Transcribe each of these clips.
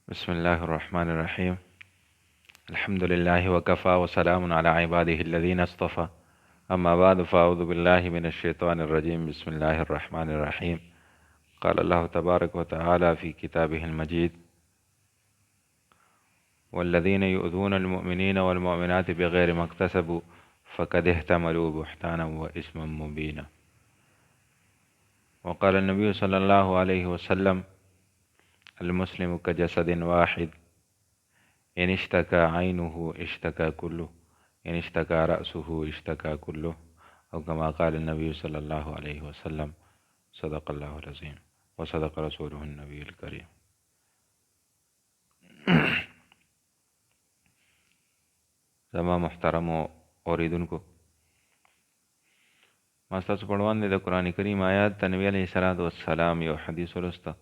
بسم الله الرحمن الرحيم. الحمد لله وكفى وسلام على عباده الذين اصطفى. أما بعد فأعوذ بالله من الشيطان الرجيم. بسم الله الرحمن الرحيم. قال الله تبارك وتعالى في كتابه المجيد: والذين يؤذون المؤمنين والمؤمنات بغير ما اكتسبوا فقد احتملوا بهتانا وإثما مبينا. وقال النبي صلى الله عليه وسلم: المسلم كجسد واحد، إن اشتكى عينه اشتكى كله، إن اشتكى رأسه اشتكى كله، أو كما قال النبي صلى الله عليه وسلم. صدق الله العظيم وصدق رسوله النبي الكريم. زما محترم اوریدونکو، ما ستاسو په وړاندې د قرآن کریم آیات ته نبی علیه الصلاة والسلام یو حدیث ولوسته.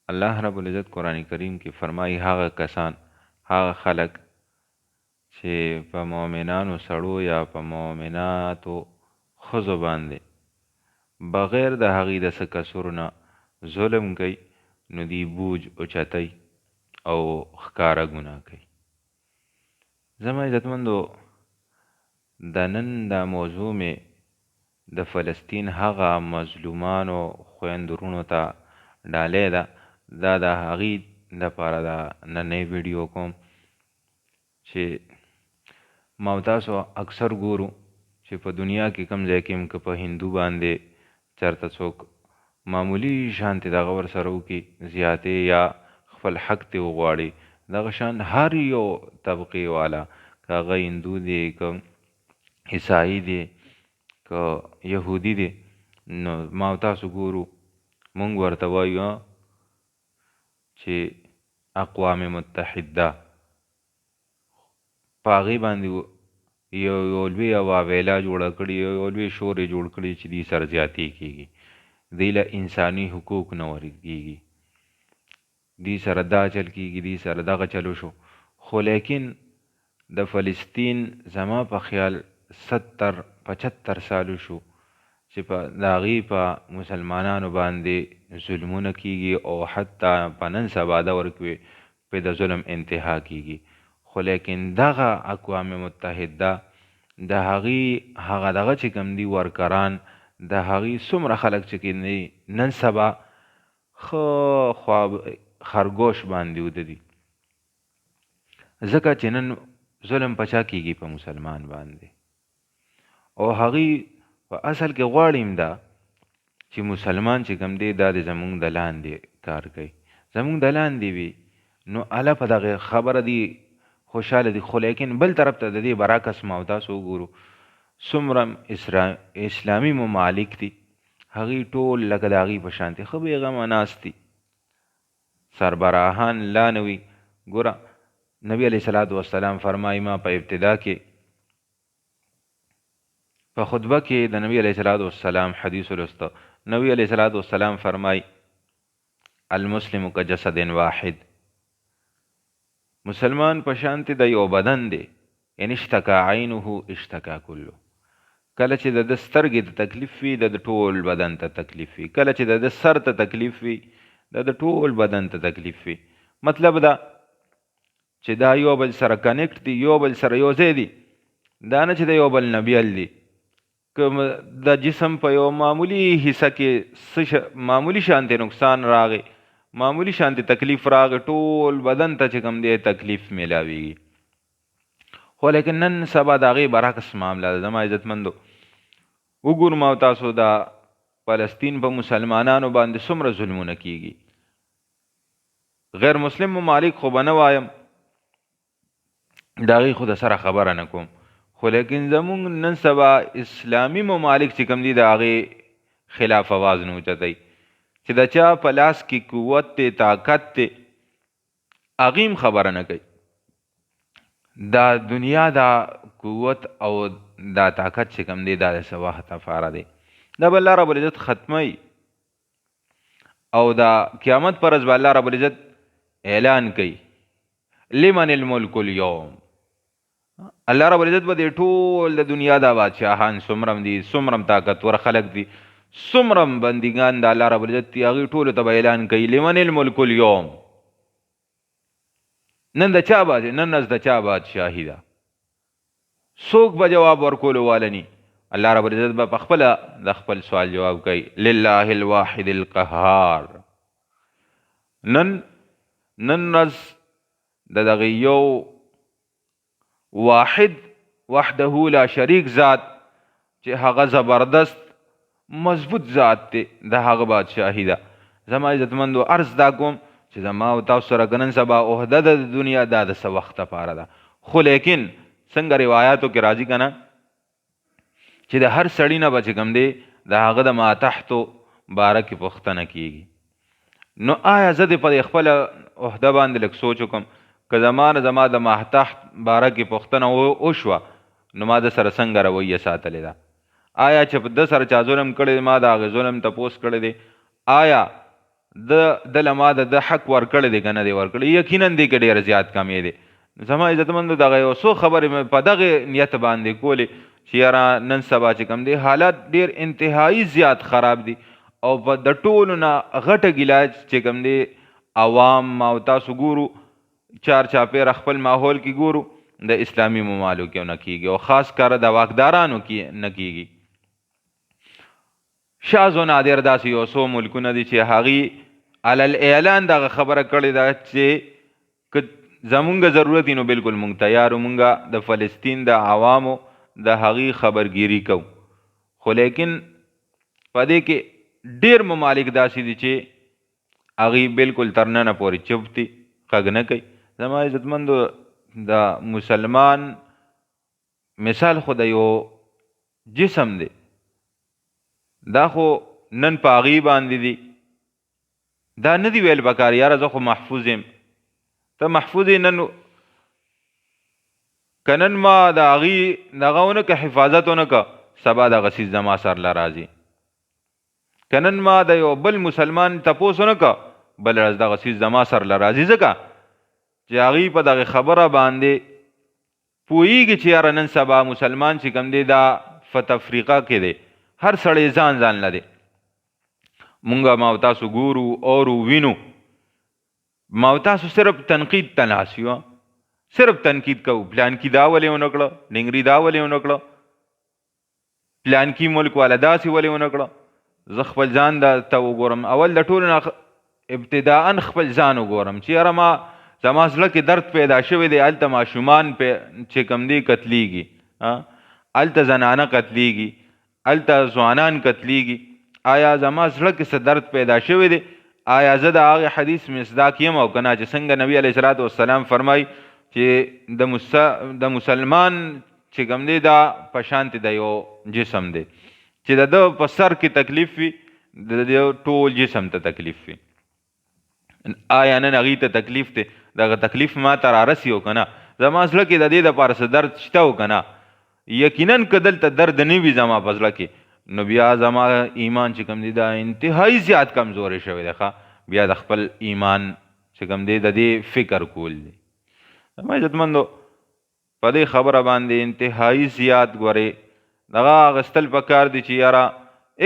الله رب العزت قرآن کریم کې فرمایي هغه کسان، هغه خلق چې په مؤمنانو سړو یا په مؤمناتو ښځو باندې بغیر د هغې د څه کسور نه ظلم کوي، نو دی بوج اوچتوي او ښکاره ګناه کوي. زما عزتمندو، د نن دا موضوع مې د فلسطین هغه مظلومانو خویندو وروڼو ته ډالۍ ده. دا د هغې دپاره دا نننی ویډیو کوم چې ما او تاسو اکثر ګورو چې په دنیا کې کوم ځای کې هم که په هندو باندې چېرته څوک معمولي شانتې دغه ورسره وکړي، زیاتې یا خپل حق ترې وغواړي، دغه شان هر یو طبقې والا، که هغه هندو دی، که عیسائی دی، که یهودي دی، نو ما او تاسو ګورو، مونږ ورته وایو چې اقوام متحده په هغې باندې یو لوی واویلا جوړه کړي، یو لوی شور یې جوړ کړي چې دې سره زیاتې کېږي، دې له انساني حقوق نه ورکېږي، دې سره دا چل کېږي، دې سره دغه چل وشو. خو لیکن د فلسطین زما په خیال 70-75 سالو شو چې په د هغې په مسلمانانو باندې ظلمونه کېږي او حتی په نن سبا دور کې پرې د ظلم انتها کېږي. خو لیکن دغه اقوام متحده د هغې هغه دغه چې کوم دي ورکران، د هغې څومره خلک چې کوم دي نن سبا ښه خرګوش باندې وده دي، ځکه چې نن ظلم په چا کېږي؟ په مسلمان باندې. او هغې په اصل کې غواړي دا چې مسلمان چې کوم دی دا د زمونږ د لاندې کار کوي، زمونږ د لاندې وي، نو الله په دغه خبره دی خوشحاله دي. خو لیکن بل طرف ته د دې برعکس ما او تاسو وګورو، څومره اسلامي ممالک دي، هغې ټول لکه د هغې په شانتې ښه بېغمه ناست دي، سربراهان لا نه وي. ګوره نبی علیه صلات وسلام فرمایي، ما په ابتدا کې په خطبه کې د نبی علیه صلات وسلام حدیث ولوسته. نبی علیه صلات وسلام فرمایي: المسلم کجسد واحد، مسلمان په شانتې د یو بدن دی، ان اشتکا عینه اشتکا کلو. کله چې د ده سترګې ته تکلیف وي، د ټول بدن ته تکلیف وي. کله چې د ده سر ته تکلیف وي، د ټول بدن ته تکلیف وي. مطلب دا چې دا یو بل سره کنیکټ دي، یو بل سره یو ځای دي. دا نه چې د یو بل نه بیل دي. که د جسم په یو معمولي حصه کې معمولي شانتې نقصان راغی، معمولی شانتې تکلیف راغی، ټول بدن ته چې کوم دی تکلیف میلاویږي. خو لیکن نن سبا د هغې برعکس معامله ده. زما عزتمندو وګورو ما او تاسو د فلسطین په مسلمانانو باندې څومره ظلمونه کېږي. غیر مسلم ممالک خو به نه وایم، د هغې خو د سره خبره نه کوم، خو لیکن زمونږ نن سبا اسلامي ممالک چې کوم دي د هغې خلاف اواز نه اوچتوي، چې د چا په لاس کې قوت دی، طاقت دی، هغې هم خبره نه کوي. دا دنیا دا قوت او دا طاقت چې کوم دی دا د څه وخت لپاره دی، دا به الله رب العزت ختموي. او دا قیامت پر ورځ به الله رب العزت اعلان کوي: لمن الملک اليوم. الله رب العزت به د ټول د دنیا دا بادشاهان څومره دي، څومره طاقتور خلک دي، څومره بندګان د الله رب العزت دي، هغې ټولو ته به اعلان کوي: لمن الملک اليوم. نن د چا باد نن از د چا بادشاهي ده، څوک به جواب ورکولو والني؟ الله رب العزت به په خپله د خپل سوال جواب کوي. لله الواحد القهار. نن ورځ د دغه یو واحد وحده لا شریک ذات چې هغه زبردست مضبوط ذات دی، د هغه بادشاهي ده. زما عزتمندو عرض دا کوم چې زما او تاسو سره که نن سبا عهده ده د دنیا، دا د څه وخت لپاره ده، خو لیکن څنګه روایاتو کې راځي که نه چې د هر سړي نه به چې کوم دی د هغه د ماتحتو باره کې پوښتنه کېږي. نو آیا زه د په خپله عهده باندې لږ سوچ وکړم که زما د ماتحت باره کې پوښتنه وشوه نو ما د سره څنګه رویه ساتلې ده؟ آیا چې په ده سره چا ظلم کړی دی ما د هغې ظلم تپوس کړی دی؟ آیا دله ما د حق ورکړی دی که نه دی ورکړی؟ یقینا دی که ډېر زیات کم یې دی. زما عزتمندو دغه یو څو خبرې مې په دغې نیت باندې کولې چې یاره نن سبا چې کوم دی حالات ډېر انتهایی زیات خراب دي او په د ټولو نه غټه ګیله چې کوم دی عوام او تاسو ګورو چار چاپېره خپل ماحول کې ګورو د اسلامي ممالکو نه کېږي او خاص کار د واکدارانو کې نه کېږي. شاذ و نادر داسې یو څو ملکونه دي چې هغې علل اعلان دغه خبره کړې ده چې که زمونږ ضرورت نو بالکل مونږ تیار مونږ د فلسطین د عوامو د هغې خبرګیري کوو. خو لیکن په دې کې ډېر ممالک داسې دي چې هغې بالکل تر ننه پورې چپ دي، غږ نه کوي. زما عزتمندو د مسلمان مثال خو د یو جسم دی، دا خو نن په هغې باندې دي، دا نه دي ویل پکار یاره زه خو محفوظ یم. ته محفوظ یې نن که نن ما د هغې دغه ونه که حفاظت ونه که سبا دغه څیز زما سر له راځي. که نن ما د یو بل مسلمان تپوس ونه که بل ورځ دغه څیز زما سر له راځي، ځکه چې هغې په دغه خبره باندې پوهېږي چې یاره نن سبا مسلمان چې کوم دی دا په تفریقه کې دی، هر سړی ځان نه دی. مونږ ما او تاسو ګورو اورو وینو، ما او تاسو صرف تنقید ته ناست یو، صرف تنقید کوو پلانکي دا ولې ونه کړه، ډنګري دا ولې ونه کړه، پلانکي ملک والا داسې ولې ونه کړه. زه خپل ځان ته وګورم، اول د ټولو نه ابتداء خپل ځان وګورم چې یاره زما زړه کې درد پیدا شوی دی، هلته ماشومان چې کوم دی قتلیږي، هلته زنانه قتلیږي، هلته ځوانان قتلیږي. آیا زما زړه کې څه درد پیدا شوی دی؟ آیا زه د هغې حدیث مصداق یم او که نه چې څنګه نبي علیه صلات وسلام فرمایي چې د مسلمان چې کوم دی دا په شانتې د یو جسم دی چې د ده په سر کې تکلیف وي د دې ټول جسم ته تکلیف وي. آیا نن هغې ته تکلیف دی؟ دغه تکلیف ما ته رارسي او که نه؟ زما زړه کې د دې دپاره څه درد شته او که نه؟ یقینا که دلته درد نه وي زما په زړه کې نو بیا زما ایمان چې کوم دی دا انتهایی زیات کمزوری شوی دی. بیا د خپل ایمان چې کوم دی د دې فکر کول دی. زما عزتمندو په دې خبره باندې انتهایی زیات ګورې دغه اخیستل پکار دی چې یاره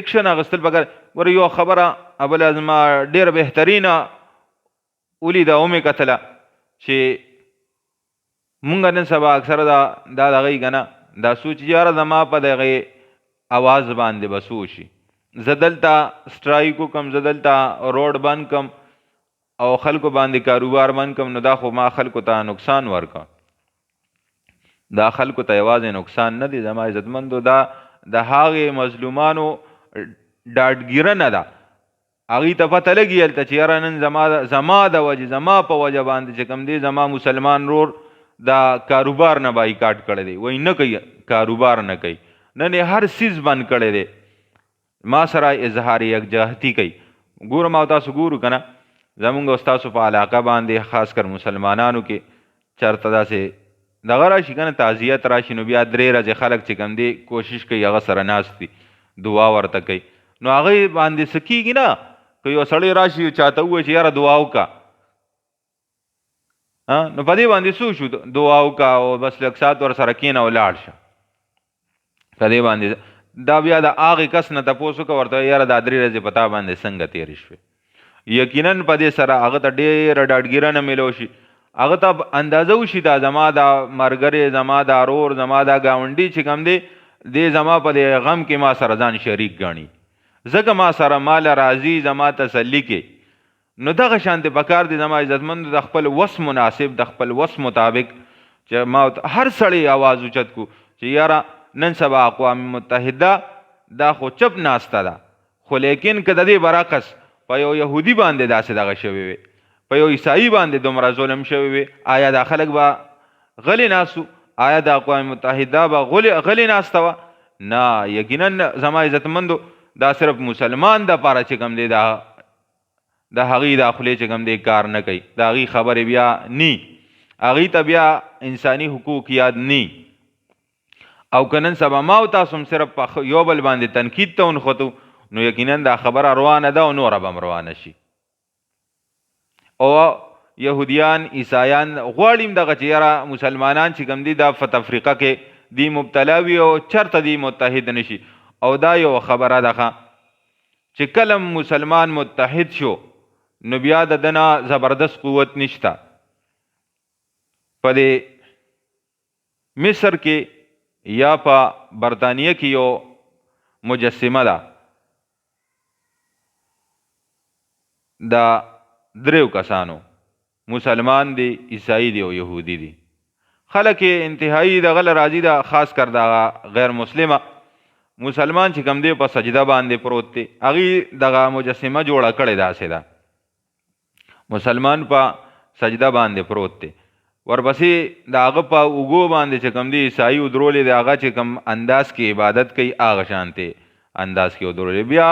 اکشن اخیستل پکار. ګورې یو خبره اوله زما ډېره بهترینه ولیده او مې کتله چې مونږ نن سبا اکثره دا دغه که نه دا سوچ یاره زما په دغې اواز باندې به څه وشي، زه دلته سټرایک وکړم، زه دلته روډ بند کړم او خلکو باندې کاروبار بند کړم، نو دا خو ما خلکو ته نقصان ورکړه. دا خلکو ته یوازې نقصان نه دی زما عزتمندو، دا د هغې مظلومانو ډاډګیرنه ده. هغې ته پته لګي هلته چې یاره نن زما د وجې زما په وجه باندې چې کوم دی زما مسلمان رور دا کاروبار نه بایکاټ کړی دی، وایي نه کوي کاروبار نه کوي، نن یې هر څیز بند کړی دی، ما سره اظهار یکجهتي کوي. ګورم او تاسو ګورو که نه زمونږ او ستاسو په علاقه باندې خاص کر مسلمانانو کې چېرته داسې دغه راشي که نه تعزیت راشي نو بیا 3 ورځې خلک چې کوم دی کوشش کوي هغه سره ناست دي دعا ورته کوي. نو هغې باندې څه کېږي نه که یو سړی راشي چاته ووایي چې یاره دعا وکړه، نو په دې باندې څه شو دعا وکړه او بس لږ ساعت ورسره کښېنه او لاړ شه. په دې باندې دا بیا د هغې کس نه تپوس وکړه ورته یاره دا 3 ورځې په تا باندې څنګه تېرې شوې. یقینا په دې سره هغه ته ډېره ډاډګیرنه میلو شي هغه ته اندازه وشي دا زما دا مرګري، زما دا رور، زما دا ګاونډي چې کوم دی دې زما په دې غم کې ما سره ځان شریک ګڼي، ځکه ما سره مال راضي زما تسلی کې. نو دغه شانتې پکار دي زما عزتمند د خپل وس مناسب، د خپل وس مطابق چې ما هر سړی आवाज اوچت کو چې یاره نن سبا اقوام متحده دا خو چپ ناسته ده، خو لیکن که د دې برعکس په یو یهودي باندې داسې دغه شوی وي، په یو عیسائی باندې دومره ظلم شوی وي، آیا دا خلک به غلی ناسو؟ آیا د اقوام متحده به غلی ناسته وه؟ نه، یقینا زما عزتمندو دا صرف مسلمان د پاره چې کوم دی د هغې د خولې چې کوم دی کار نه کوي، د هغې خبرې بیا نی، هغې ته بیا انساني حقوق یاد نی. او که نن سبا ما او تاسو هم صرف په یو بل باندې تنقید ته ونښتو نو یقینا دا خبره روانه ده او نوره به هم روانه شي. او یهودیان عیسایان غواړي دغه چې یاره مسلمانان چې کوم دي دا په تفریقه کې دی مبتلا وي او چرته دی متحد نشي. او دا یو خبره ده چې کله مسلمان متحد شو نو بیا د دنه زبردست قوت نشته. په دې مصر کې یا په برطانیه کې یو مجسمه ده، دا دریو کسانو، مسلمان دی، عیسائی دی او یهودی دی. خلک انتهایی دغه له راضي ده، خاص کر دغه غیر مسلمه مسلمان چې کوم دی په سجده باندې پروت دی، هغې دغه مجسمه جوړه کړې داسې ده، مسلمان په سجده باندې پروت دی، ورپسې د هغه په اوږو باندې چې کوم دی عیسائی ودرولې دی، هغه چې کوم انداز کې عبادت کوي هغه شانتې انداز کې ودرولې. بیا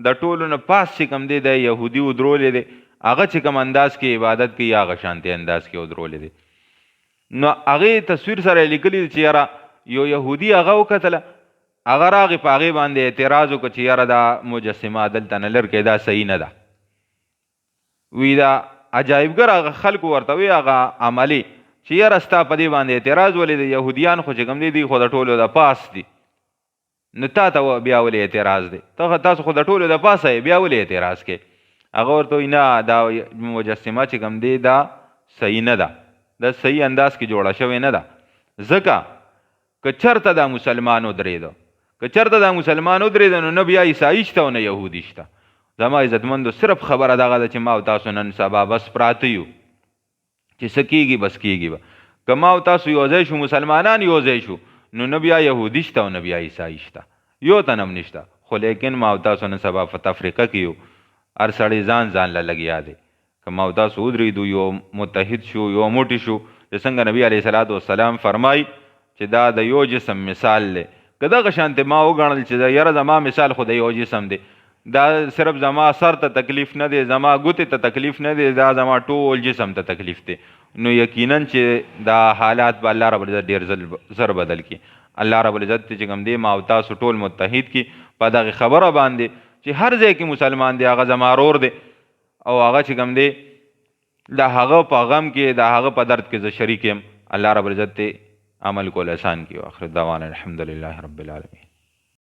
د ټولو نه پاس چې کوم دی د یهودي ودرولې دی، هغه چې کوم انداز کې عبادت کوي هغه شانتې انداز کې ودرولې دی. نو هغې تصویر سره لیکلي دی چې یاره یو یهودي هغه وکتله، هغه راغې په هغې باندې اعتراض وکړه چې یاره دا مجسمه دلته نه لر کې دا صحیح نه ده. وی دا عجایبګر هغه خلکو ورته وی هغه عملي چې یاره ستا په دې باندې اعتراض ولې دی، یهودیان خو چې کوم دی خو د ټولو د پاس دي، نو تا ته بیا ولې اعتراض دی؟ تاسو خو د ټولو د پاسه یې، بیا ولې اعتراض کې؟ هغه ورته وایي نه دا مجسمه چې کوم دی دا صحیح نه ده، دا صحیح انداز کې جوړه شوې نه ده. ځکه که چېرته دا مسلمان ودرېده، که چېرته دا مسلمان ودرېده نو نه بیا عیسائی شته او نه یهودي شته. زما عزتمندو صرف خبره دغه ده چې ما او تاسو نن سبا بس پراته یو چې څه کېږي بس کېږي به. که ما او تاسو یو ځای شو، مسلمانان یو ځای شو، نو نه بیا یهودي شته او نه بیا عیسائی شته، یو تن هم نشته. خو لیکن ما او تاسو نن سبا په تفریقه کې یو، هر سړی ځان له لګیا دی. که ما او تاسو ودرېدو، یو متحد شو، یو موټی شو، چې څنګه نبي علیه صلات وسلام فرمایي چې دا د یو جسم مثال دی. که دغه شانتې ما وګڼل چې یاره زما مثال خو د یو جسم دی، دا صرف زما سر ته تکلیف نه دی، زما ګوتې ته تکلیف نه دی، دا زما ټول جسم ته تکلیف دی، نو یقینا چې دا حالات به الله رب العزت ډېر زر بدل کړي. الله رب العزت چې کوم دی ما او تاسو ټول متحد کړي په دغه خبره باندې چې هر ځای کې مسلمان دی هغه زما رور دی، او هغه چې کوم دی د هغه په غم کې، د هغه په درد کې زه شریک یم. الله رب العزت عمل کول آسان کړي. واخر دعوانا الحمدلله رب العالمین.